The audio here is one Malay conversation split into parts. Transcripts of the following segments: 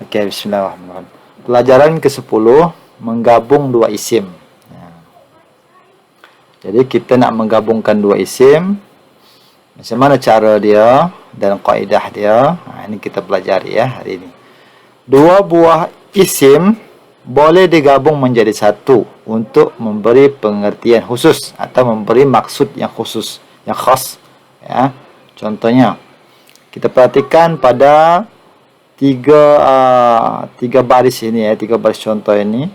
Okey, bismillahirrahmanirrahim. Pelajaran ke-10, menggabung dua isim. Jadi kita nak menggabungkan dua isim. Macam mana cara dia dan kaedah dia? Ini kita pelajari ya hari ini. Dua buah isim boleh digabung menjadi satu untuk memberi pengertian khusus atau memberi maksud yang khusus, yang khas. Ya. Contohnya, kita perhatikan pada tiga baris ini ya, tiga baris contoh ini.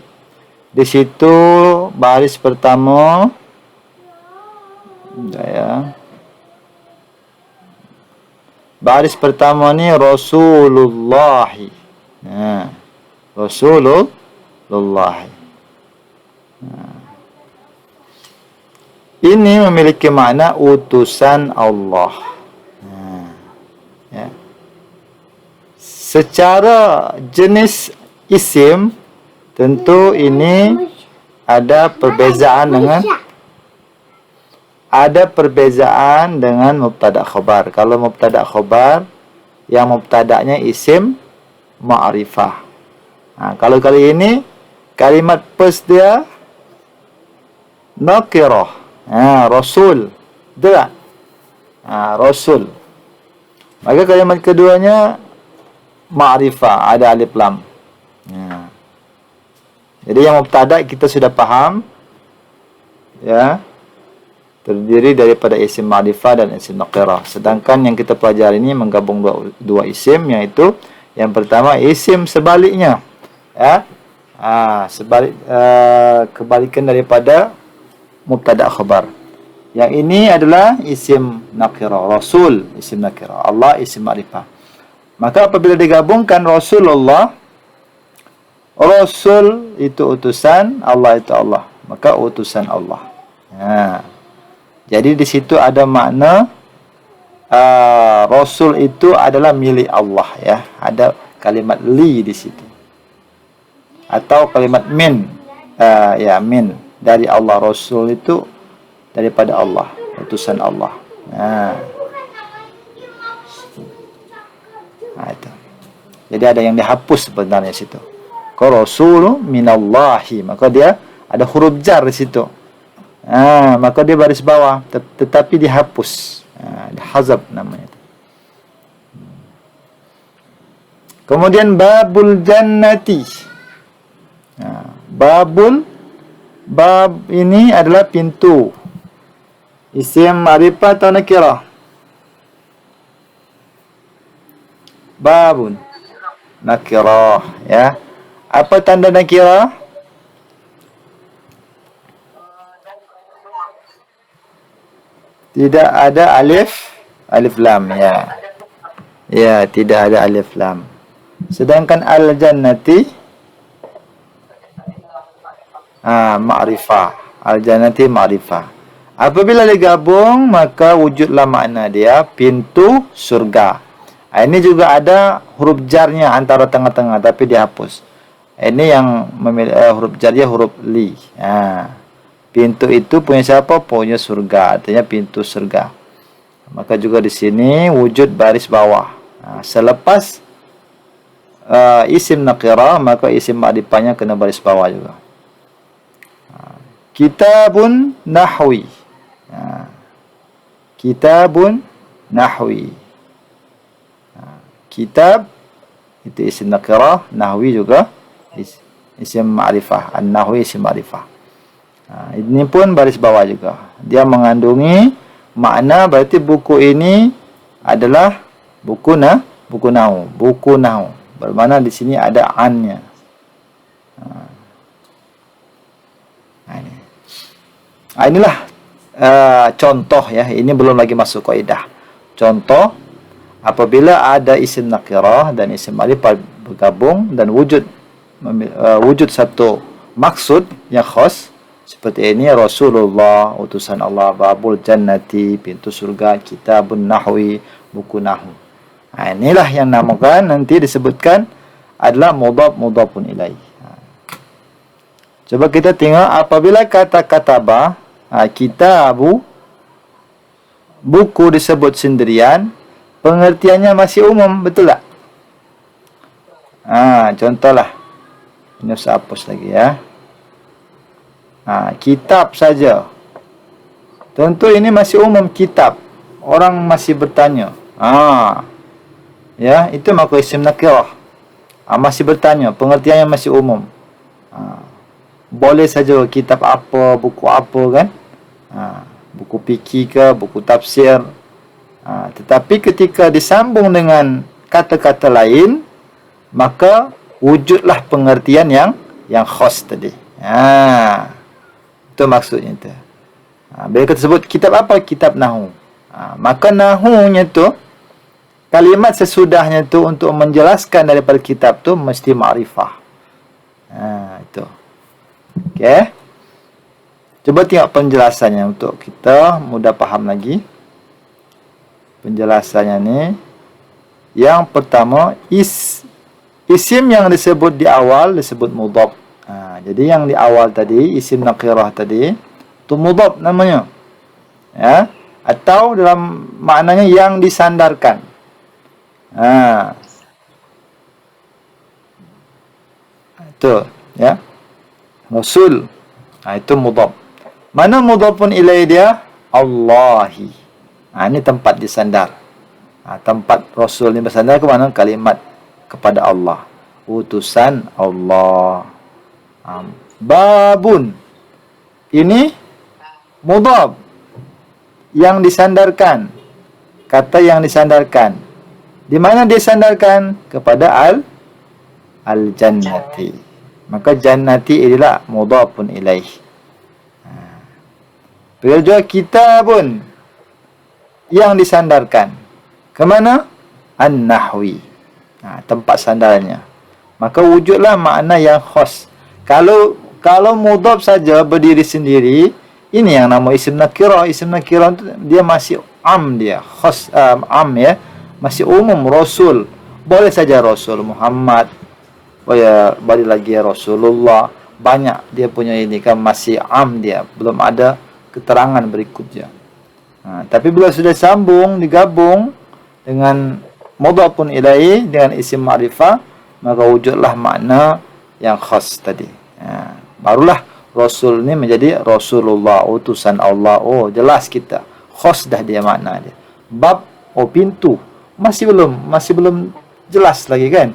Di situ baris pertama ya. Baris pertama ni Rasulullah. Nah, Rasulullah. Ini memiliki makna utusan Allah. Ya. Secara jenis isim, tentu ini ada perbezaan dengan mubtada khabar. Kalau mubtada khabar, yang mubtada'nya isim ma'rifah. Kalau kali ini kalimat first dia nakirah. Rasul. Betul tak? Rasul. Maka kalimat keduanya ma'rifah, ada alif lam. Jadi yang mubtada kita sudah paham. Ya. Terdiri daripada isim ma'rifah dan isim nakirah. Sedangkan yang kita pelajari ini menggabung dua isim, yaitu yang pertama isim sebaliknya. Ya. Kebalikan daripada mubtada khabar. Yang ini adalah isim nakirah. Rasul isim nakirah. Allah isim ma'rifah. Maka apabila digabungkan Rasulullah, Rasul itu utusan, Allah itu Allah. Maka utusan Allah. Jadi di situ ada makna Rasul itu adalah milik Allah ya. Ada kalimat li di situ. Atau kalimat min. Min dari Allah. Rasul itu daripada Allah, utusan Allah. Itu. Jadi ada yang dihapus sebenarnya di situ. Kalau Rasul minallahi, maka dia ada huruf jar di situ. Maka dia baris bawah, tetapi dihapus. Dihazab namanya. Kemudian babul jannati. Bab ini adalah pintu. Isim ma'rifah atau nakirah? Babun nakirah ya. Apa tanda nakirah? Tidak ada alif lam ya. Ya, tidak ada alif lam. Sedangkan al-jannati ma'rifah. Al-jannati ma'rifah. Apabila digabung, maka wujudlah makna dia pintu surga. Ini juga ada huruf jarnya antara tengah-tengah tapi dihapus. Ini yang huruf jarnya huruf li. Pintu itu punya siapa? Punya surga, artinya pintu surga. Maka juga di sini wujud baris bawah. Selepas isim nakirah, maka isim ma'rifahnya kena baris bawah juga. Kitabun nahwi. Kitabun nahwi. Kitab itu isim nakirah, nahwi juga isim ma'rifah. An-nahwi isim ma'rifah. Ini pun baris bawah juga. Dia mengandungi makna, berarti buku ini adalah buku nahu. Buku nahu. Bermakna di sini ada an-nya. Inilah contoh ya. Ini belum lagi masuk kaidah. Contoh apabila ada isim nakirah dan isim ma'rifah bergabung dan wujud satu maksud yang khas. Seperti ini Rasulullah, utusan Allah, babul jannati, pintu surga, kitabun nahwi, buku nahu. Inilah yang namakan nanti disebutkan adalah mudhaf-mudhafun ilaih. Coba kita tengok apabila kata kataba, kitabu, buku disebut sendirian, pengertiannya masih umum, betul tak? Contohlah. Ini usah hapus lagi ya. Kitab saja. Tentu ini masih umum kitab. Orang masih bertanya. Ya, itu maka isim nakirah. Masih bertanya, pengertiannya masih umum. Boleh saja kitab apa, buku apa kan? Buku fikih ke, buku tafsir. Tetapi ketika disambung dengan kata-kata lain, maka wujudlah pengertian yang khas tadi. Itu maksudnya itu. Bila kita sebut kitab apa? Kitab Nahu. Maka Nahunya tu, kalimat sesudahnya tu untuk menjelaskan daripada kitab tu mesti ma'rifah. Itu. Okey. Coba tengok penjelasannya untuk kita mudah faham lagi. Penjelasannya ni, yang pertama, isim yang disebut di awal disebut mudhaf. Jadi yang di awal tadi, isim nakirah tadi, itu mudhaf namanya. Ya, atau dalam maknanya yang disandarkan. Itu, ya. Rasul. Itu mudhaf. Mana mudhafun ilaih dia? Allahi. Ini tempat disandar. Tempat Rasul ni bersandar ke mana? Kalimat kepada Allah. Utusan Allah. Babun. Ini mudhaf. Yang disandarkan. Kata yang disandarkan. Di mana disandarkan? Kepada al-jannati. Maka jannati inilah mudhafun ilaih. Bila juga kitabun yang disandarkan. Ke mana? An-nahwi. Tempat sandarannya. Maka wujudlah makna yang khas. Kalau mudhaf saja berdiri sendiri, ini yang nama isim nakirah. Isim nakirah itu dia masih dia. Khas ya. Masih umum Rasul. Boleh saja Rasul Muhammad. Balik lagi Rasulullah. Banyak dia punya ini kan masih dia. Belum ada keterangan berikutnya. Tapi bila sudah sambung, digabung dengan mudhafun ilaih dengan isim ma'rifah, maka wujudlah makna yang khas tadi. Barulah Rasul ni menjadi Rasulullah, utusan Allah. Jelas kita. Khas dah dia makna dia. Bab, pintu. Masih belum jelas lagi kan?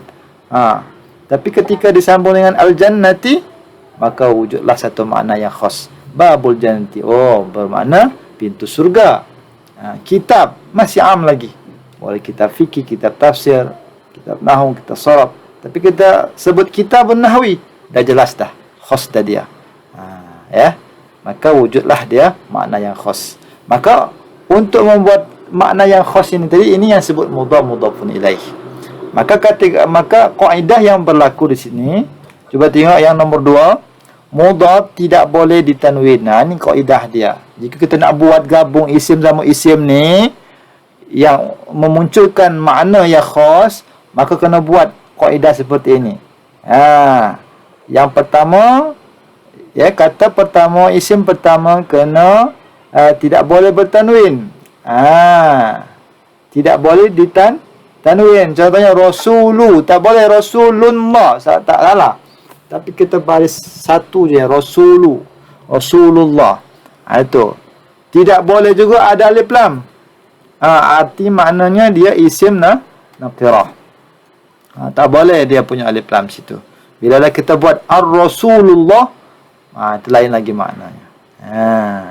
Tapi ketika disambung dengan al-jannati, maka wujudlah satu makna yang khas. Babul jannati. Bermakna pintu surga. Kitab masih lagi. Boleh kitab fikih, kitab tafsir, kitab nahwu, kitab sharaf. Tapi kita sebut kitabun nahwi, dah jelas dah khas dah dia. Ya. Maka wujudlah dia makna yang khas. Maka untuk membuat makna yang khas ini tadi, ini yang sebut mudhafun ilaih. Maka kaidah yang berlaku di sini, cuba tengok yang nombor 2. Mudhaf tidak boleh ditanwin. Ini kaidah dia. Jika kita nak buat gabung isim sama isim ni yang memunculkan makna yang khas, maka kena buat kaidah seperti ini. Yang pertama, ya, kata pertama, isim pertama kena tidak boleh bertanwin. Tidak boleh tanwin. Contohnya Rasulu, tak boleh Rasulullah, tak salah. Tapi kita baris satu je, Rasulu, Rasulullah. Itu. Tidak boleh juga ada alif lam. Arti maknanya dia isim nakirah. Tak boleh dia punya alif lam situ. Bila kita buat ar-Rasulullah, itu lain lagi maknanya.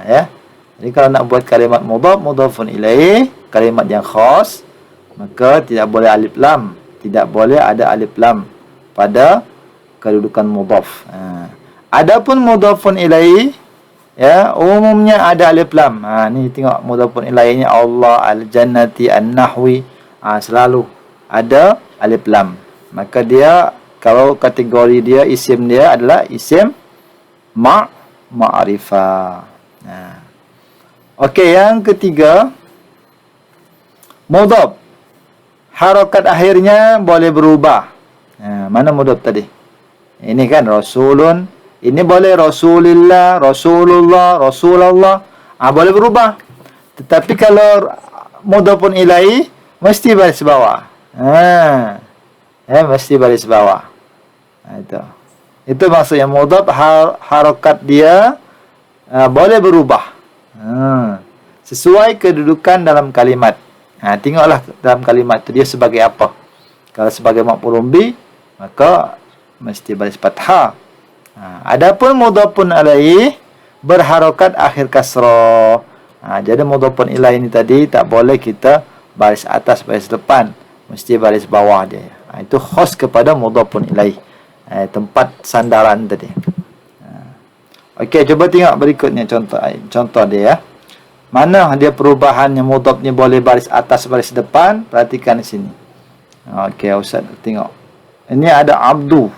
Ya. Jadi kalau nak buat kalimat mudhafun ilaih, kalimat yang khas, maka tidak boleh alif lam. Tidak boleh ada alif lam pada kedudukan mudhaf. Adapun mudhafun ilaih, ya, umumnya ada alif lam. Ni tengok mudhafun ilaihnya Allah, al-jannati, an-nahwi, selalu ada alif lam. Maka dia, kalau kategori dia, isim dia adalah isim ma'rifah. Okey, yang ketiga, mudhaf. Harakat akhirnya boleh berubah. Mana mudhaf tadi? Ini kan Rasulun. Ini boleh Rasulillah, Rasulullah, Rasulullah. Boleh berubah. Tetapi kalau mudhafun ilaih, mesti baris bawah. Mesti baris bawah. Itu maksudnya mudhaf, harokat dia boleh berubah sesuai kedudukan dalam kalimat. Tengoklah dalam kalimat itu dia sebagai apa. Kalau sebagai maf'ulun bih, maka mesti baris fathah. Adapun mudhafun alaih berharokat akhir kasrah. Jadi mudhafun ilaih ini tadi tak boleh kita baris atas, baris depan, mesti baris bawah dia. Itu khas kepada mudhafun ilaih, tempat sandaran tadi. Okey, cuba tengok berikutnya contoh dia ya. Mana dia perubahannya mudhaf ni boleh baris atas, baris depan? Perhatikan di sini. Okey, Ustaz tengok. Ini ada abdu.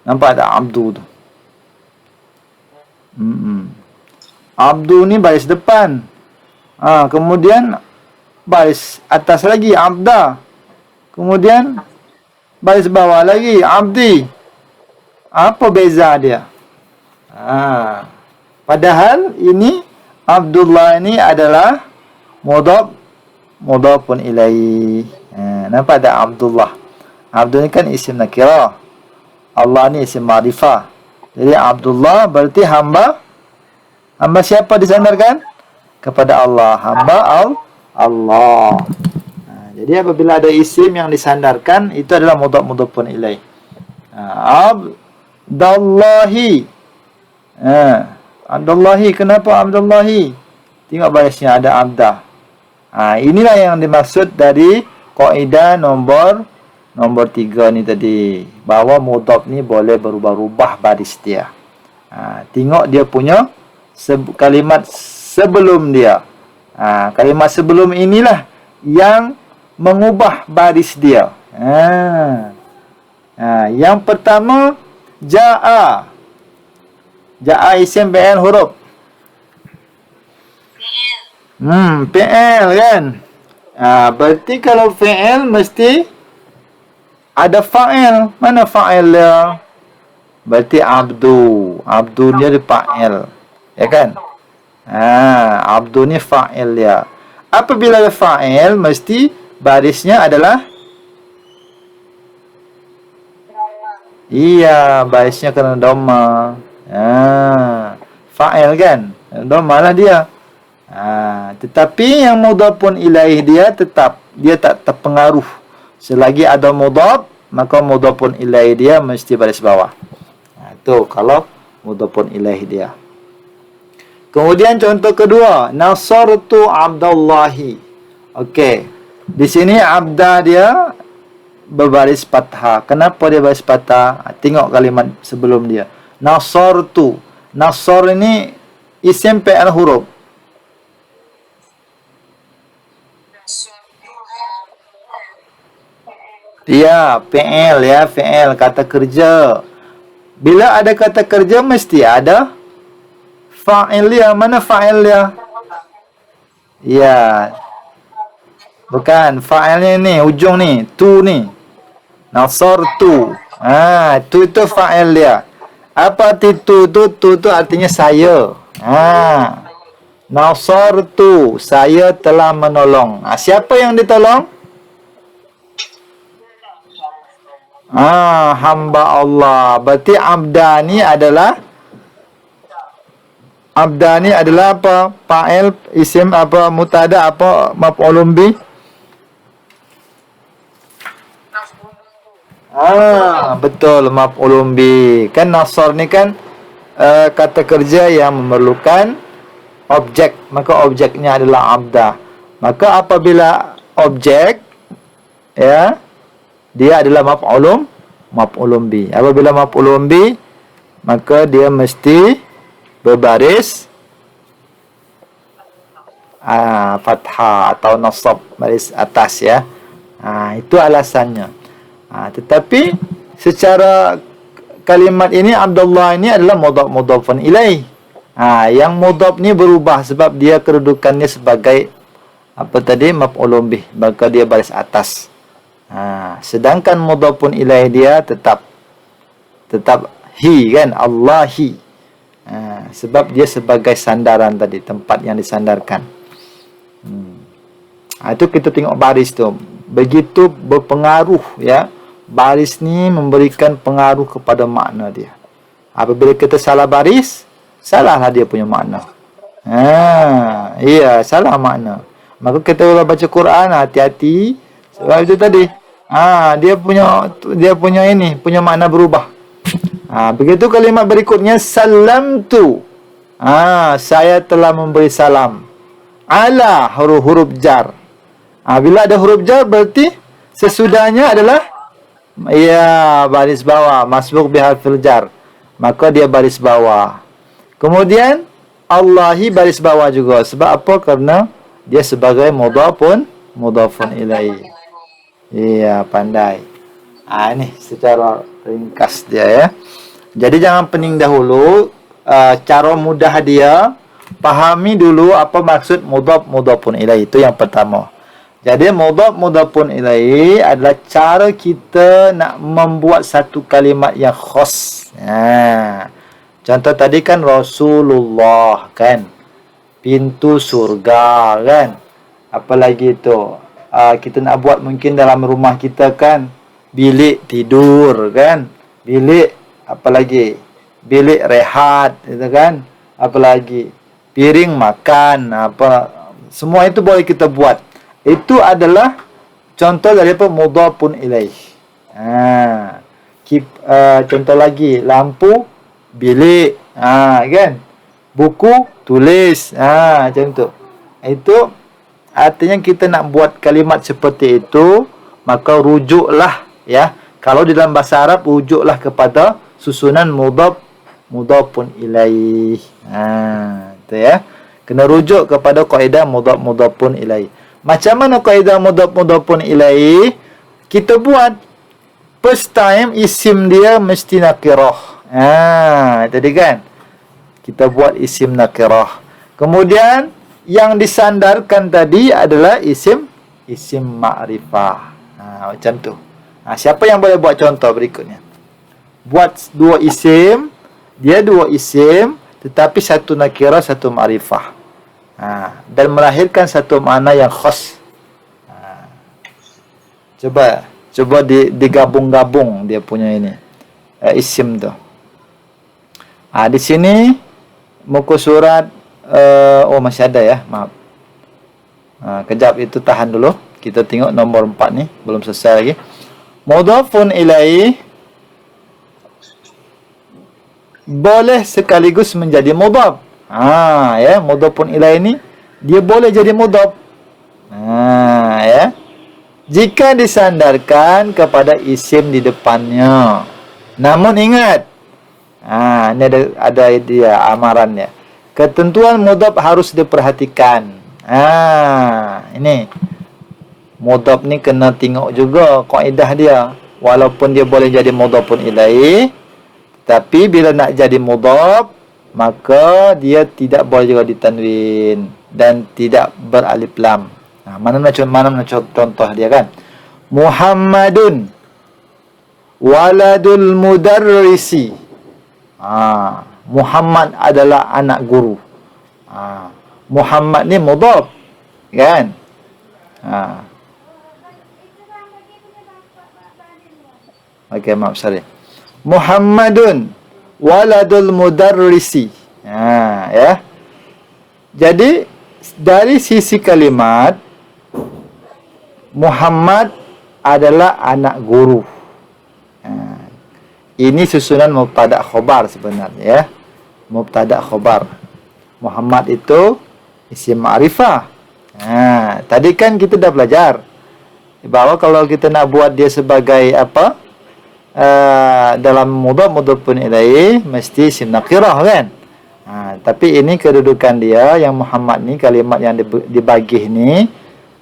Nampak ada abdu tu? Abdu ni baris depan. Kemudian baris atas lagi abda. Kemudian baris bawah lagi abdi. Apa beza dia? Padahal ini Abdullah ini adalah mudhafun ilaih. Nampak tak Abdullah? Abdul ni kan isim nakirah. Allah ni isim ma'rifah. Jadi Abdullah berarti hamba. Hamba siapa disandarkan? Kepada Allah. Hamba Allah. Jadi apabila ada isim yang disandarkan, itu adalah mudhafun ilaih. Abdullahi. Abdullahi, kenapa Abdullahi? Tengok barisnya ada abdah. Inilah yang dimaksud dari kaidah nombor 3 ni tadi, bahawa mudhaf ni boleh berubah-ubah baris dia. Tengok dia punya kalimat sebelum dia. Kalimat sebelum inilah yang mengubah baris dia. Yang pertama jaa. Jaa isim fi'il huruf. Fi'il kan? Berarti kalau fi'il mesti ada fa'il. Mana fa'il dia? Berarti abdu. Abdu dia ada fa'il. Ya kan? Abdu ni fa'il dia. Apabila ada fa'il, mesti barisnya adalah barisnya kena dhamma. Fa'il kan? Dhamma lah dia. Tetapi yang mudhafun ilaih dia tetap, dia tak terpengaruh. Selagi ada mudhaf, maka mudhafun ilaih dia mesti baris bawah. Itu kalau mudhafun ilaih dia. Kemudian contoh kedua, nasartu Abdullahi. Okey. Di sini abda dia berbaris fathah. Kenapa dia baris fathah? Tengok kalimat sebelum dia. Nasartu. Nasar ini isim fi'il huruf. Fi'il fi'il, kata kerja. Bila ada kata kerja mesti ada fa'il dia. Mana fa'il dia? Bukan, fa'ilnya ni, ujung ni, tu ni. Nasartu. Tu itu fa'il dia. Apa arti tu? Tu artinya saya. Nasartu, saya telah menolong. Siapa yang ditolong? Hamba Allah. Berarti abda ni adalah apa? Fa'il, isim apa? Mutada apa? Maf'ulun bih? Betul, maf'ulun bih. Kan nasar ni kan kata kerja yang memerlukan objek, maka objeknya adalah abda. Maka apabila objek dia adalah maf'ulun bih. Apabila maf'ulun bih, maka dia mesti berbaris fathah atau nasab, baris atas ya. Itu alasannya. Tetapi secara kalimat ini Abdullah ini adalah mudhafun ilaih. Yang mudhaf ni berubah sebab dia kedudukannya sebagai apa tadi? Maf'ulun bih, maka dia baris atas. Sedangkan mudhafun ilaih dia tetap hi kan, Allahi. Sebab dia sebagai sandaran tadi, tempat yang disandarkan. Itu kita tengok baris tu. Begitu berpengaruh ya baris ni memberikan pengaruh kepada makna dia. Apabila kita salah baris, salahlah dia punya makna. Iya, salah makna. Maka kita kalau baca Quran, hati-hati. Sebab itu tadi, dia punya ini, punya makna berubah. Begitu kalimat berikutnya, salamtu. Saya telah memberi salam. Ala huruf jar. Bila ada huruf jar berarti sesudahnya adalah baris bawah, masbuk biharfil jar. Maka dia baris bawah. Kemudian Allahi baris bawah juga. Sebab apa? Karena dia sebagai mudhafun ilaih. Iya, pandai. Ini secara ringkas dia ya. Jadi jangan pening dahulu. Cara mudah dia, pahami dulu apa maksud mudhafun ilaih. Itu yang pertama. Jadi mudhafun ilaih adalah cara kita nak membuat satu kalimat yang khas. Contoh tadi kan Rasulullah kan, pintu surga kan. Apalagi itu kita nak buat mungkin dalam rumah kita kan, bilik tidur kan, bilik apalagi bilik rehat itu kan, apalagi piring makan, semua itu boleh kita buat. Itu adalah contoh daripada mudhafun ilaih. Contoh lagi, lampu bilik, kan, buku tulis, macam tu. Itu artinya kita nak buat kalimat seperti itu, maka rujuklah ya. Kalau di dalam bahasa Arab, rujuklah kepada susunan mudhafun ilaih. Itu ya. Kena rujuk kepada kaedah mudhafun ilaih. Macam mana kaedah mudhafun ilaih? Kita buat first time isim dia mesti nakirah. Tadi kan kita buat isim nakirah. Kemudian yang disandarkan tadi adalah isim ma'rifah. Macam tu. Siapa yang boleh buat contoh berikutnya? Buat dua isim, dia dua isim tetapi satu nakirah, satu ma'rifah. Dan melahirkan satu makna yang khas. Coba digabung-gabung dia punya ini isim tu. Di sini muka surat masih ada ya, maaf. Kejap itu tahan dulu. Kita tengok nombor 4 ni, belum selesai lagi. Mudhafun ilaih boleh sekaligus menjadi mudhaf. Ya, mudhafun ilaih ni dia boleh jadi mudhaf. Ya. Jika disandarkan kepada isim di depannya. Namun ingat, ini ada dia amarannya. Ketentuan mudhaf harus diperhatikan. Ini mudhaf ni kena tengok juga kaedah dia. Walaupun dia boleh jadi mudhafun ilaih, tapi bila nak jadi mudhaf, maka dia tidak boleh juga ditanwin dan tidak beralif lam. Mana contoh dia kan? Muhammadun waladul mudarrisi. Muhammad adalah anak guru. Muhammad ni mudhaf kan? Okey, maaf, sorry. Muhammadun waladul mudarrisi. Ya. Jadi dari sisi kalimat, Muhammad adalah anak guru. Ini susunan mubtada khobar sebenarnya ya. Mubtada khobar. Muhammad itu isim ma'rifah. Tadi kan kita dah belajar bahwa kalau kita nak buat dia sebagai apa? Dalam mudhafun ilaih mesti isim nakirah kan. Tapi ini kedudukan dia yang Muhammad ni, kalimat yang dibagih ni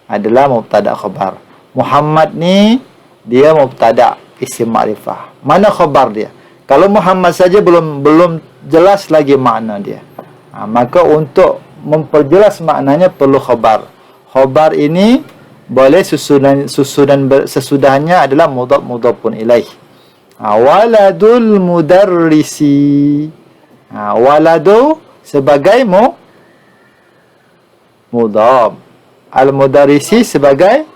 adalah mubtada khabar. Muhammad ni dia mubtada isim ma'rifah. Mana khabar dia? Kalau Muhammad saja belum jelas lagi makna dia. Maka untuk memperjelas maknanya perlu khabar. Khabar ini boleh sesudahnya adalah mudhafun ilaih. Waladul mudarrisi. Waladu sebagai mudhaf. Al-mudarrisi sebagai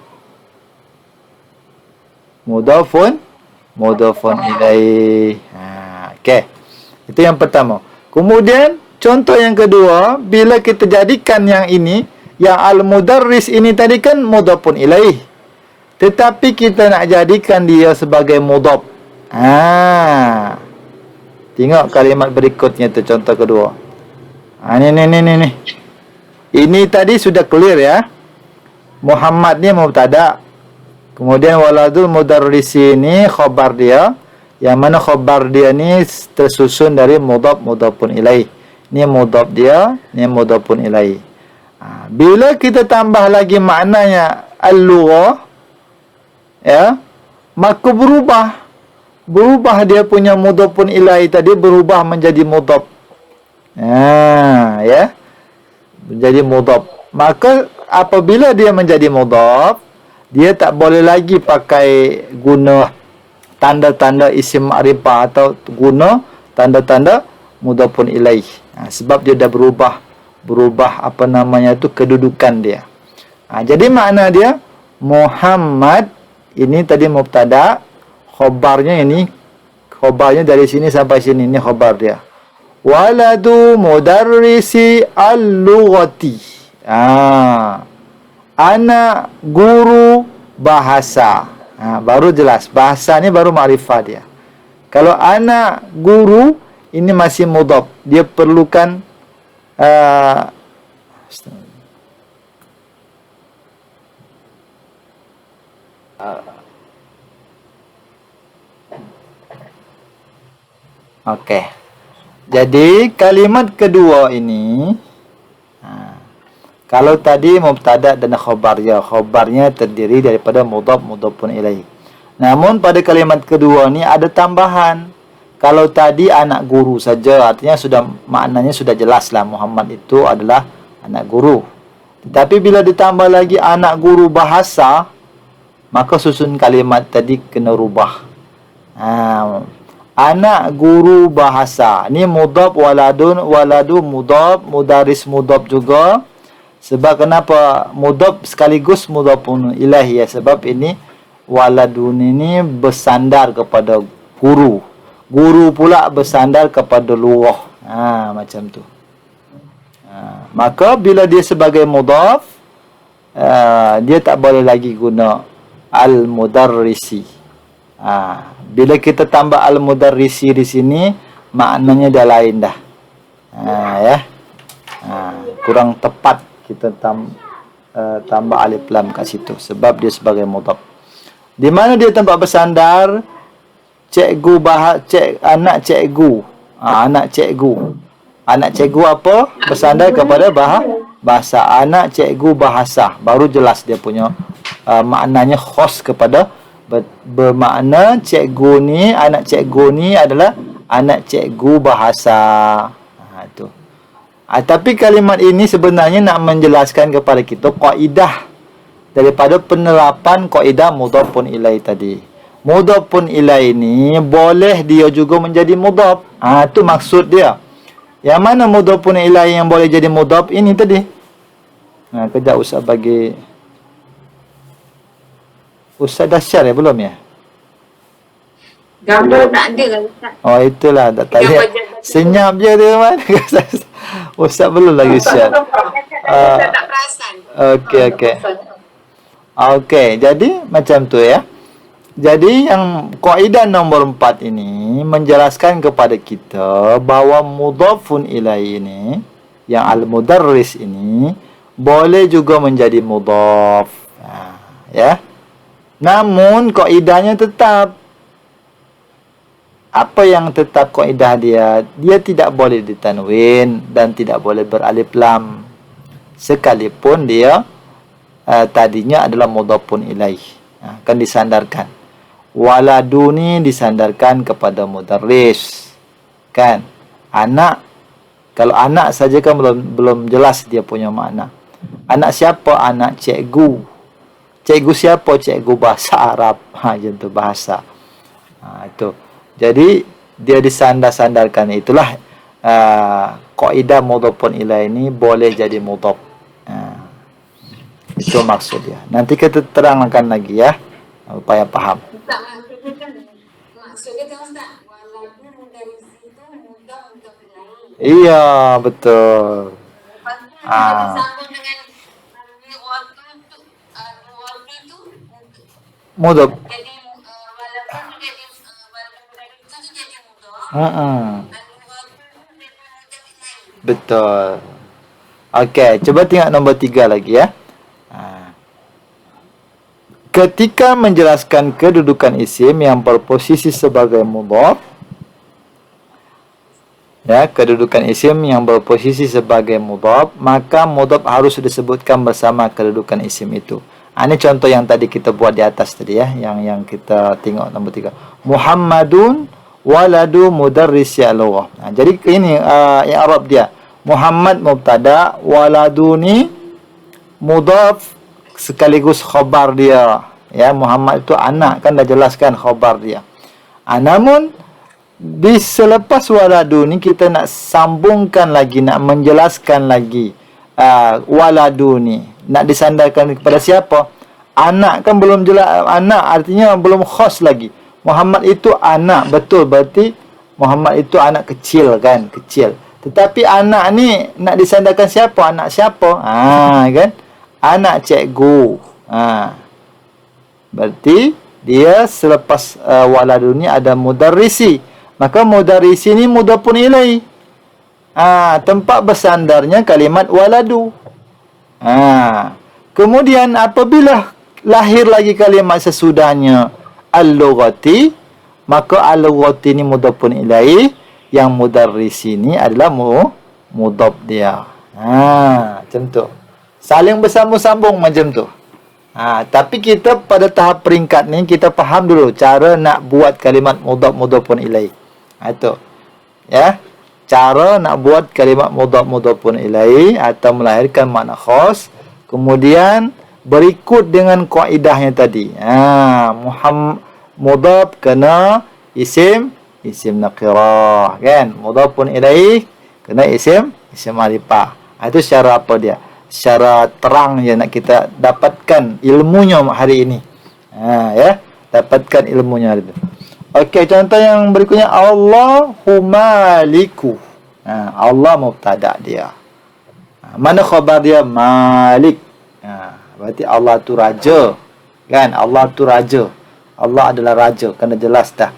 mudhafun mudhafun ilaih. Okey. Itu yang pertama. Kemudian contoh yang kedua, bila kita jadikan yang ini, yang al-mudarris ini tadi kan mudhafun ilaih. Tetapi kita nak jadikan dia sebagai mudhaf. Tengok kalimat berikutnya tu, contoh kedua. Ni. Ini tadi sudah clear ya. Muhammad ni mubtada. Kemudian waladul mudarrisi ni khabar dia. Yang mana khabar dia ni tersusun dari mudhaf mudhafun ilaih. Ni mudhaf dia, ni mudhafun ilaih. Bila kita tambah lagi maknanya al-lughah, ya, maka berubah dia punya mudhafun ilaih tadi berubah menjadi mudhaf. Ya. Menjadi mudhaf. Maka apabila dia menjadi mudhaf, dia tak boleh lagi pakai guna tanda-tanda isim ma'rifah atau guna tanda-tanda mudhafun ilaih. Sebab dia dah berubah apa namanya itu kedudukan dia. Jadi makna dia Muhammad ini tadi mubtada, khabarnya dari sini sampai sini, ini khabar dia. Waladu mudarrisi al-lughati. Anak guru bahasa. Baru jelas. Bahasa ni baru ma'rifah dia. Kalau anak guru, ini masih mudhaf. Dia perlukan Okey. Jadi kalimat kedua ini, kalau tadi mubtada dan khabarnya terdiri daripada mudhaf mudhafun ilaih. Namun pada kalimat kedua ni ada tambahan. Kalau tadi anak guru saja, artinya maknanya sudah jelaslah Muhammad itu adalah anak guru. Tetapi bila ditambah lagi anak guru bahasa, maka susun kalimat tadi kena rubah. Anak guru bahasa. Ni mudhaf waladu mudhaf, mudaris mudhaf juga. Sebab kenapa mudhaf sekaligus mudhafun ilaih ya? Sebab ini waladun ini bersandar kepada guru. Guru pula bersandar kepada lughah. Macam tu. Maka bila dia sebagai mudhaf, dia tak boleh lagi guna al-mudarrisi. Bila kita tambah al-mudarrisi di sini, maknanya dah lain dah. Ya. Kurang tepat kita tambah alif lam kat situ sebab dia sebagai mudhaf. Di mana dia tempat bersandar? Anak cikgu. Anak cikgu apa? Bersandar kepada bahasa. Anak cikgu bahasa. Baru jelas dia punya maknanya khas kepada bermakna cikgu ni, anak cikgu ni adalah anak cikgu bahasa. Itu. Tapi kalimat ini sebenarnya nak menjelaskan kepada kita kaidah daripada penerapan kaidah mudhafun ilaih tadi. Mudhafun ilaih ni boleh dia juga menjadi mudhaf. Itu maksud dia. Yang mana mudhafun ilaih yang boleh jadi mudhaf ini tadi? Kejap Ustaz bagi. Ustaz dah share belum ya? Gambar tak ada lah Ustaz. Oh itulah tak lihat. Senyap je dia mana. Ustaz belum lagi share. Ustaz tak perasan. Okey, jadi macam tu ya. Jadi yang kaidah nombor 4 ini menjelaskan kepada kita bahawa mudhafun ilaih ini, yang al-mudarris ini boleh juga menjadi mudhaf. Ya. Namun kaidahnya tetap. Apa yang tetap kaidah dia? Dia tidak boleh ditanwin dan tidak boleh beralif lam. Sekalipun dia tadinya adalah mudhafun ilaih. Akan disandarkan. Waladuni disandarkan kepada mudarris. Kan? Anak. Kalau anak saja kan belum jelas dia punya makna. Anak siapa? Anak cikgu. Cikgu siapa? Cikgu bahasa Arab. Macam tu bahasa. Itu. Jadi dia disandar-sandarkan. Itulah kaidah mudhafun ilaih ini boleh jadi mudhaf. Itu maksud dia. Nanti kita terangkan lagi ya, supaya faham. Maksudnya kan Ustaz, walaupun mudah itu mudah lain. Iya, betul. Lepas tu dia Ah, disambung dengan waktu itu mudhaf. jadi walaupun jadi walaupun mudah itu jadi mudah. Mm-mm. Waktu itu jadi mudah lain. Betul. Okey, coba tengok nombor 3 lagi ya. Ah. Ketika menjelaskan kedudukan isim yang berposisi sebagai mudhaf, ya, kedudukan isim yang berposisi sebagai mudhaf, maka mudhaf harus disebutkan bersama kedudukan isim itu. Ini contoh yang tadi kita buat di atas tadi ya, yang kita tengok nombor 3. Muhammadun waladu mudarrisi al-lughah. Jadi ini i'rab dia. Muhammad mubtada, waladuni mudhaf sekaligus khabar dia. Ya, Muhammad itu anak, kan dah jelaskan khabar dia. Namun di selepas waladu ni kita nak sambungkan lagi, nak menjelaskan lagi waladu ni nak disandarkan kepada siapa? Anak kan belum jelas, anak artinya belum khas lagi. Muhammad itu anak, betul, berarti Muhammad itu anak kecil kan, kecil. Tetapi anak ni nak disandarkan siapa? Anak siapa? Kan? Anak cikgu. Berarti dia selepas waladu ni ada mudarrisi. Maka mudarrisi ni mudhafun ilaih. Tempat bersandarnya kalimat waladu. Kemudian apabila lahir lagi kalimat sesudahnya al-lughati, maka al-lughati ni mudhafun ilaih, yang mudarrisi ni adalah mudhaf dia. Macam tu. Saling bersambung-sambung macam tu. Tapi kita pada tahap peringkat ni kita faham dulu cara nak buat kalimat mudhafun ilaih. Itu. Ya. Cara nak buat kalimat mudhafun ilaih atau melahirkan makna khas, kemudian berikut dengan kaidahnya tadi. Muhammad mudhaf kena isim nakirah, kan? Mudhafun ilaih kena isim ma'rifah. Itu secara apa dia? Secara terang yang nak kita dapatkan ilmunya hari ini. Ya, dapatkan ilmunya hari ini. Okey, contoh yang berikutnya Allahu maliku. Allah mubtada dia. Mana khabar dia? Malik. Berarti Allah tu raja. Kan? Allah tu raja. Allah adalah raja. Kena jelas dah.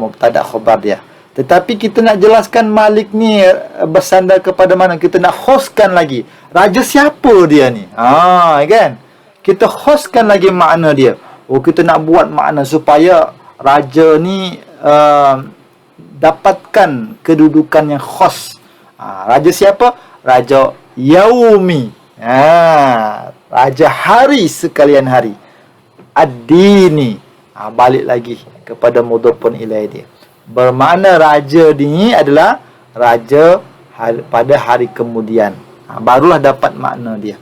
Mubtada khabar dia. Tetapi kita nak jelaskan Malik ni bersandar kepada mana? Kita nak hostkan lagi. Raja siapa dia ni? Kan? Kita hostkan lagi makna dia. Kita nak buat makna supaya raja ni dapatkan kedudukan yang khas. Raja siapa? Raja Yaumi. Raja hari sekalian hari. Ad-dini. Balik lagi kepada mudhafun ilaih dia. Bermakna raja ni adalah raja pada hari kemudian. Barulah dapat makna dia.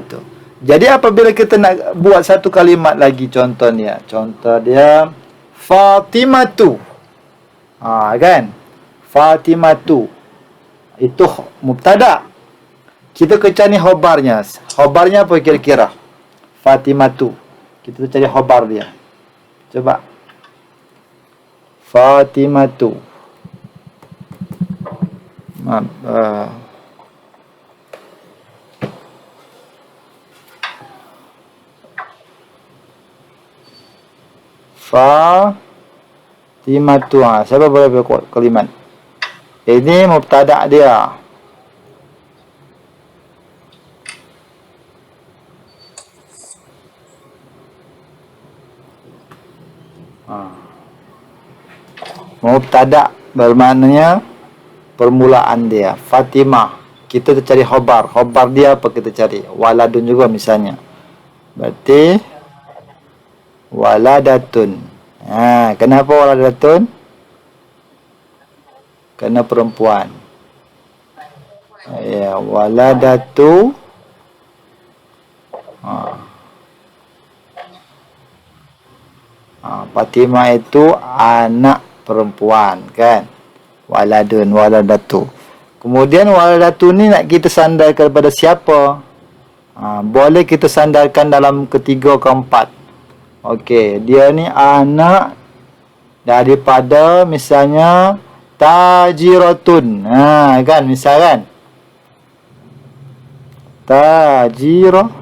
Tu. Jadi apabila kita nak buat satu kalimat lagi, contoh dia Fatimatu. Kan? Fatimatu. Itu mubtada. Kita cari khabarnya. Khabarnya apa kira-kira? Fatimatu. Kita cari khabar dia. Coba. Fatimatu. Fatimatu. Siapa boleh buat kalimat? Ini mubtada dia. Mubtada bermaknanya permulaan dia. Fatimah. Kita cari khabar. Khabar dia apa kita cari? Waladun juga misalnya. Berarti waladatun. Kenapa waladatun? Kerana perempuan. Ya, waladatu. Fatimah itu anak perempuan, kan? Waladun, waladatu. Kemudian waladatu ni nak kita sandarkan kepada siapa? Boleh kita sandarkan dalam ketiga, keempat. Okey, dia ni anak daripada misalnya tajiratun. Kan misal kan. Tajirah.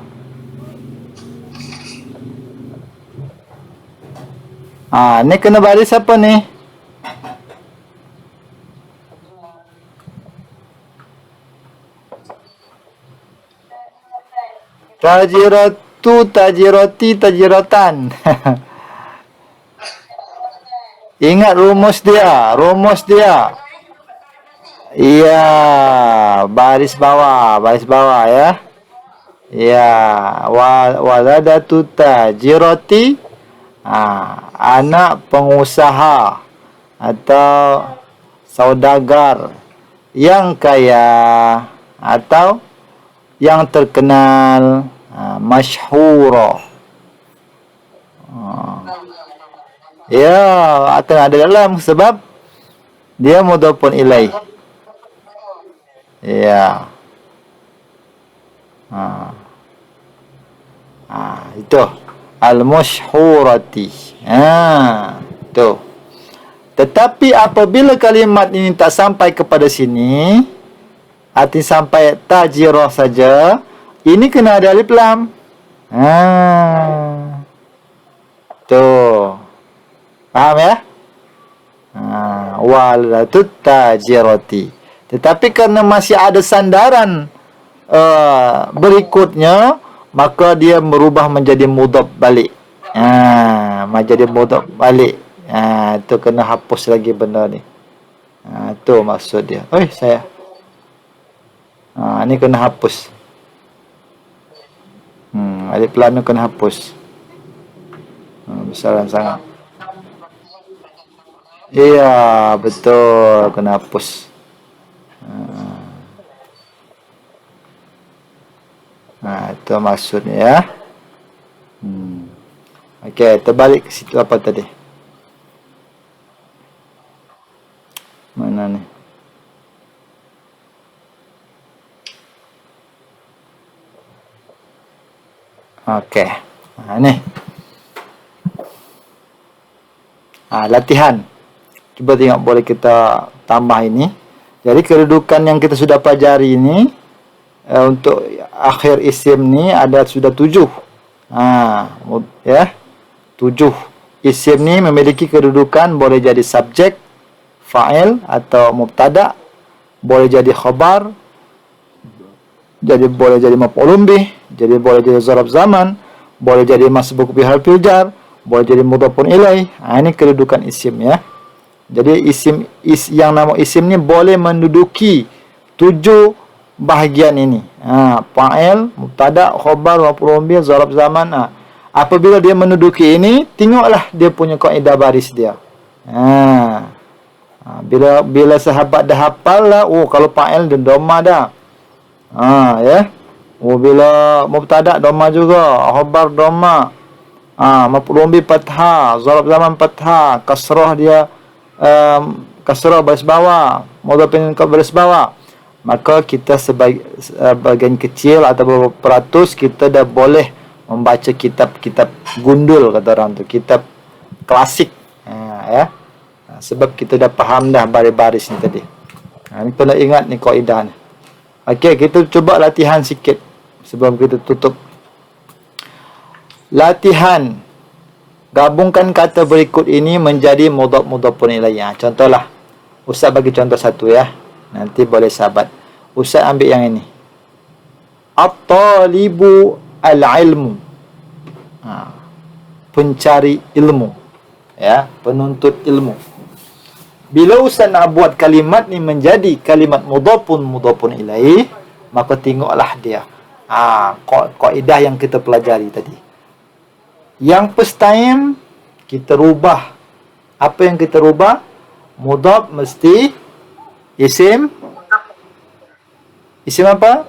Ni kena baris apa ni? Tajiratu, tajirati, tajiratan. Ingat rumus dia, rumus dia. Iya, baris bawah ya. Ya, waladatu tajirati, anak pengusaha atau saudagar yang kaya atau yang terkenal, masyhura. Ya, akan ada dalam sebab dia mudhafun ilaih. Ya. Itu al-masyhurati. Itu. Tetapi apabila kalimat ini tak sampai kepada sini, arti sampai tajirah saja, ini kena ada alif lam. Tuh. Faham ya? Walatut tajirati. Tetapi karena masih ada sandaran berikutnya, maka dia berubah menjadi mudhaf balik. Menjadi mudhaf balik. Itu kena hapus lagi benda ni. Tu maksud dia. Saya. Ni kena hapus. Alif lam ni kena hapus. Besaran sangat. Iya, betul, kena hapus. Itu maksudnya ya. Okey, terbalik ke situ apa tadi? Mana ni? Okey. Ni. Latihan. Cuba tengok boleh kita tambah ini. Jadi kedudukan yang kita sudah pelajari ini untuk akhir isim ni ada sudah 7. Ya. 7. Isim ni memiliki kedudukan boleh jadi subjek, fa'il atau mubtada, boleh jadi khabar, jadi boleh jadi maf'ulun bih, jadi boleh jadi zarf zaman, boleh jadi masbuk bi harfil jar, boleh jadi mudhafun ilaih. Ini kedudukan isim ya. Jadi yang nama isim ni boleh menduduki 7 bahagian ini. Fa'il, mubtada, khabar, maf'ulun bih, zarf zaman. Apabila dia menduduki ini, tengoklah dia punya kaedah baris dia. Bila sahabat dah hafal lah, kalau fa'il dia dhamma dah. Ya. Bila mubtada dhamma juga, khabar dhamma. Maf'ulun bih fathah, zarf zaman fathah, kasrah dia kasrah baris bawah, mudhafin ke baris bawah. Maka kita sebagian kecil atau beberapa peratus kita dah boleh membaca kitab-kitab gundul, kata orang tu, kitab klasik. Ya. Sebab kita dah faham dah baris-baris ni tadi. Ni kena ingat ni kaedah ni. Okey, kita cuba latihan sikit sebelum kita tutup. Latihan. Gabungkan kata berikut ini menjadi mudhaf-mudhafun ilaih. Contohlah. Ustaz bagi contoh satu ya. Nanti boleh sahabat. Ustaz ambil yang ini. At-talibu al-ilmu. Pencari ilmu. Ya, penuntut ilmu. Bila Ustaz nak buat kalimat ni menjadi kalimat mudhafun ilaih, maka tengoklah dia. Kaedah yang kita pelajari tadi. Yang first time kita rubah. Apa yang kita rubah? Mudhaf mesti isim. Isim apa?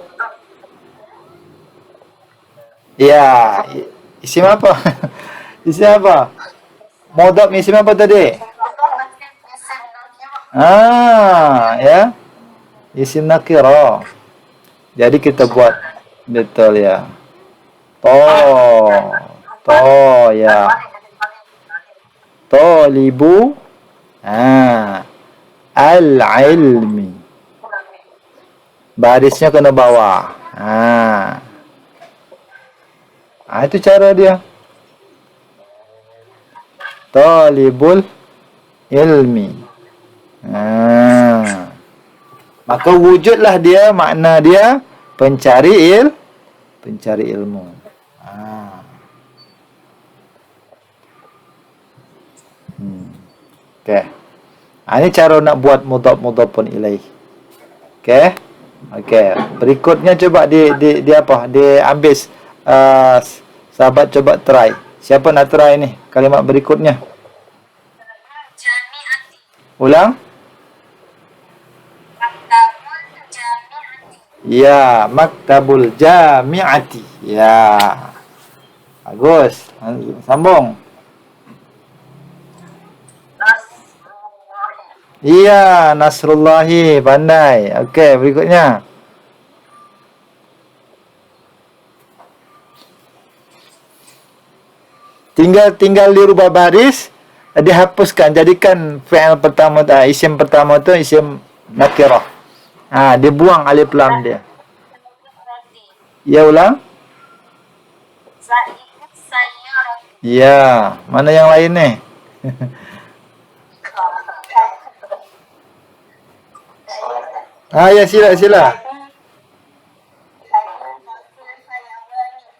Ya, isim apa? Isim apa? Mudhaf isim apa tadi? Ya. Isim nakirah. Jadi kita buat betul ya. Ya. Talibu Al-ilmi. Barisnya kena bawah. Itu cara dia. Talibul ilmi. Maka wujudlah dia, makna dia pencari ilmu. Okey. Ini cara nak buat mudhaf-mudhafun ilaih. Okey. Berikutnya coba di apa? Diambil sahabat coba try. Siapa nak try ni? Kalimat berikutnya. Jami'ati. Ulang. Maktabul jami'ati. Ya, maktabul jami'ati. Ya. Bagus. Sambung. Iya, Nasrullahi. Pandai. Okey, berikutnya. Tinggal dirubah baris, dihapuskan, jadikan fi'il pertama, isim pertama tu isim nakirah. Dia buang alif lam dia. Ya, ulang. Sayyarati. Ya, mana yang lain ni? Ya, sila.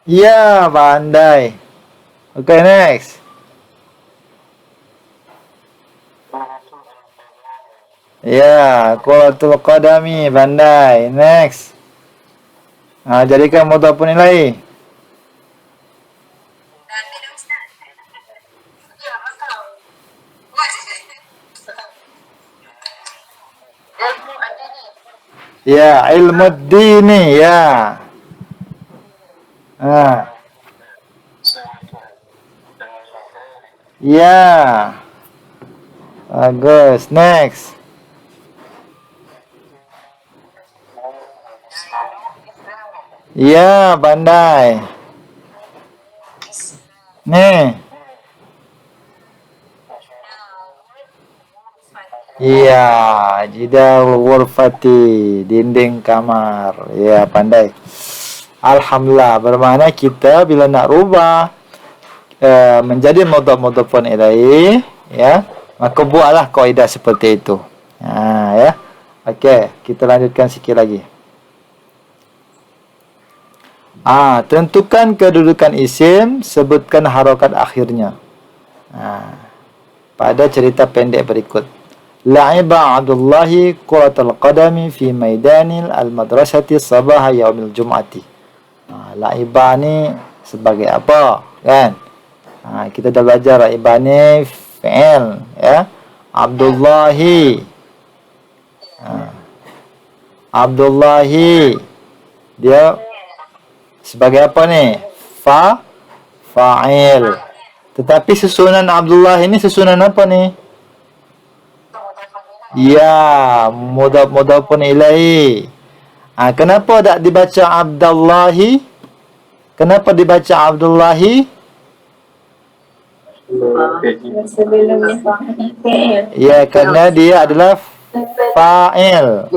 Ya, pandai. Okay, next. Ya, quratul qadami, pandai. Next. Jadikan mudhafun ilaih. Nanti dong, Ustaz. Ya, betul. Ilmu adini. Ya, ilmu dini, ya. Ya. Bagus. Next. Ya, pandai. Nih. Iya, jidal ghurfati, dinding kamar. Ya, pandai. Alhamdulillah, bermakna kita bila nak rubah menjadi mudhaf-mudhafun ilaih, ya, maka buatlah kaedah seperti itu. Ya. Okey, kita lanjutkan sikit lagi. Tentukan kedudukan isim, sebutkan harakat akhirnya. Pada cerita pendek berikut. La'iba Abdullahi quratul qadami fi maidanil al-madrasati sabaha yaumil jum'ati. La'iba ni sebagai apa? Kan? Kita dah belajar la'iba ni fi'il, ya. Abdullahi. Abdullahi. Dia sebagai apa ni? Fa'il. Tetapi susunan Abdullah ini susunan apa ni? Ya, mudhaf-mudhafun ilaih. Kenapa tak dibaca Abdullahi? Kenapa dibaca Abdullahi? Sebelumnya fa'il. Ya, kerana dia adalah fa'il.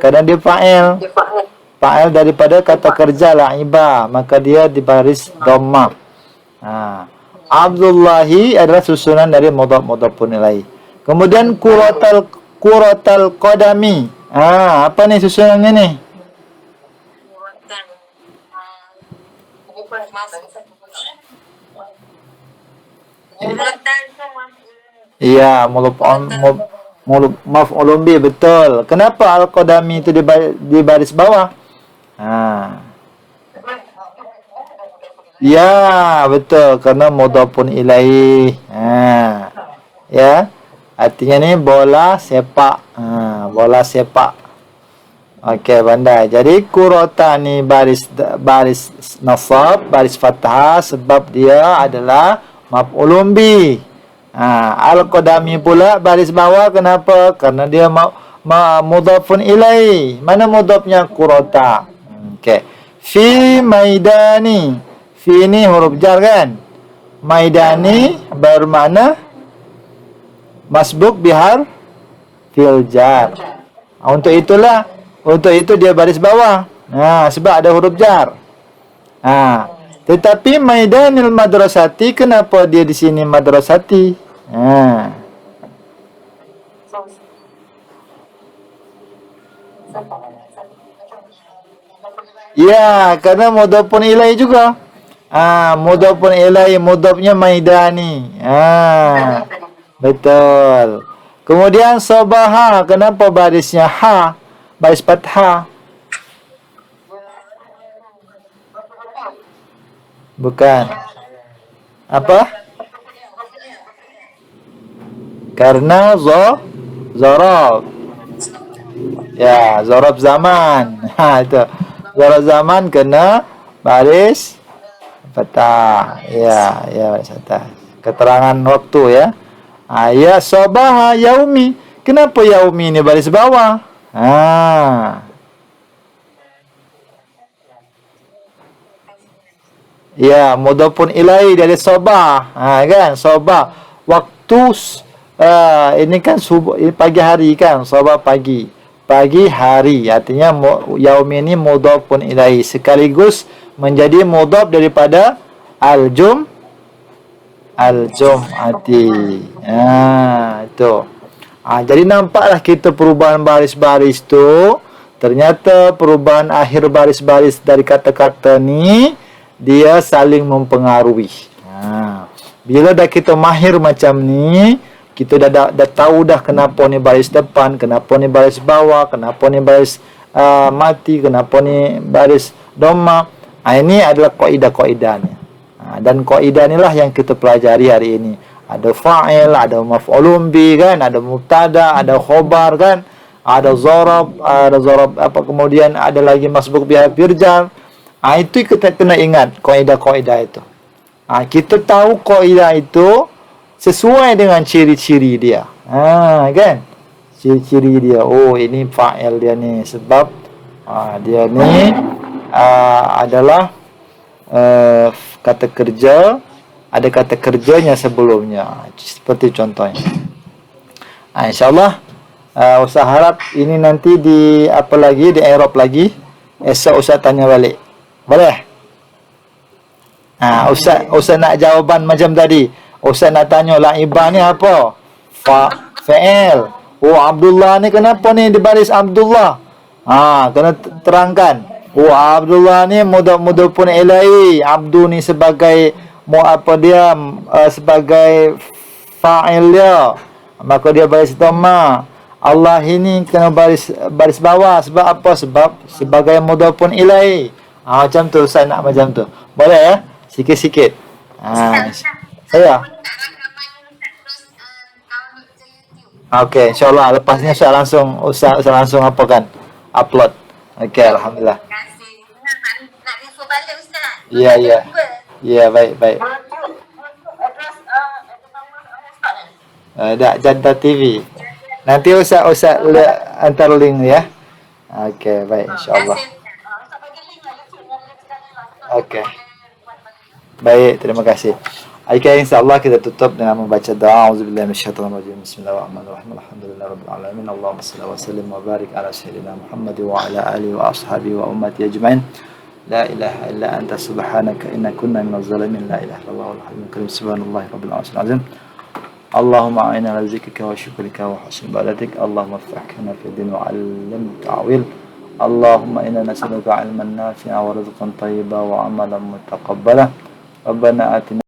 Kerana dia fa'il. Fa'il daripada kata kerja la'iba, maka dia di baris dhammah. Abdullahi adalah susunan dari mudhaf-mudhafun ilaih. Kemudian quratul qadami. Apa ni susunannya ni? Iya, maf'ulun bi, betul. Kenapa al-qadami itu di baris bawah? Ya, betul, karena mudhafun ilaih. Ya. Artinya ni bola sepak. Bola sepak. Okey, pandai. Jadi qurata ni baris nasab, baris fathah sebab dia adalah maf'ulun bi. Al-qadami pula baris bawah, kenapa? Karena dia mudhafun ilaih. Mana mudhafnya? Qurata. Okey. Fi maidani. Fi ni huruf jar kan? Maidani bermakna masbuk bihar fil jar. Untuk itu dia baris bawah. Sebab ada huruf jar. Tetapi maidanil madrasati, kenapa dia di sini madrasati? Ya, karena mudhafun ilaih juga. Mudhafun ilaih, mudhafnya maidani. Betul. Kemudian sabaha, kenapa barisnya ha? Baris fathah. Bukan. Apa? Karena zarab. Ya, zarab zaman. Itu. Zarab zaman kena baris fathah. Ya, baris fathah. Keterangan waktu ya. Ya, sabaha yaumi. Kenapa yaumi ini baris bawah? Ya, mudhafun ilaih dari sabah. Kan? Sabah. Waktu ini kan subuh, ini pagi hari kan? Sabah pagi. Pagi hari. Artinya yaum ini mudhafun ilaih sekaligus menjadi mudhaf daripada al-jum'ati. Itu. Jadi nampaklah kita perubahan baris-baris tu. Ternyata perubahan akhir baris-baris dari kata-kata ni dia saling mempengaruhi. Bila dah kita mahir macam ni, kita dah tahu dah kenapa ni baris depan, kenapa ni baris bawah, kenapa ni baris mati, kenapa ni baris dhamma. Ini adalah kaidah-kaidahnya. Dan kaidah inilah yang kita pelajari hari ini. Ada fa'il, ada maf'ulun bi kan, ada mubtada, ada khobar kan, ada zarab, kemudian ada lagi masbuk biha firjan. Itu kita kena ingat kaidah-kaidah itu. Kita tahu kaidah itu sesuai dengan ciri-ciri dia. Kan? Ciri-ciri dia. Oh, ini fa'il dia ni sebab dia ni adalah kata kerja, ada kata kerjanya sebelumnya. Seperti contohnya. InsyaAllah Ustaz harap ini nanti di i'rab lagi. Esok Ustaz tanya balik. Boleh? Ustaz nak jawapan macam tadi. Ustaz nak tanya la'ibah ni apa? Fa'il. Oh, Abdullah ni kenapa ni di baris Abdullah? Kena terangkan. Oh, Abdullah ni mudhafun ilaih. Abdu ni sebagai sebagai fa'il dia. Maka dia baris dhamma. Allah ini kena baris bawah. Sebab apa? Sebab sebagai mudhafun ilaih. Macam tu Ustaz nak macam tu. Boleh ya? Sikit-sikit. Saya. Okey, insya-Allah lepasnya Ustaz langsung apa kan? Upload. Okey, alhamdulillah. Nak info balik Ustaz. Ya. Ya, baik. Jadda TV. Nanti Ustaz hantar link ya. Okey, baik insya-Allah. Okey. Baik, terima kasih. Okey, insya-Allah kita tutup dengan membaca doa. Auzubillahi minasyaitonir rajim. Bismillahirrahmanirrahim. Alhamdulillahirabbil alamin. Allahumma shalli wa sallim wa barik ala sayyidina Muhammad wa ala alihi wa ashabihi wa ummati ajmain. La ilaha illa anta subhanaka inna kunna minaz zalimin. La ilaha illallah wal hayyul karim. Subhanallahi rabbil azim. Allahumma a'inna ala zikrika wa syukrika wa husni ibadatik. Allahumma iftahna fi din wa 'allim ta'wil. Allahumma inna nas'aluka 'ilman nafi'a wa rizqan thayyiban wa 'amalan mutaqabbala. Rabbana atina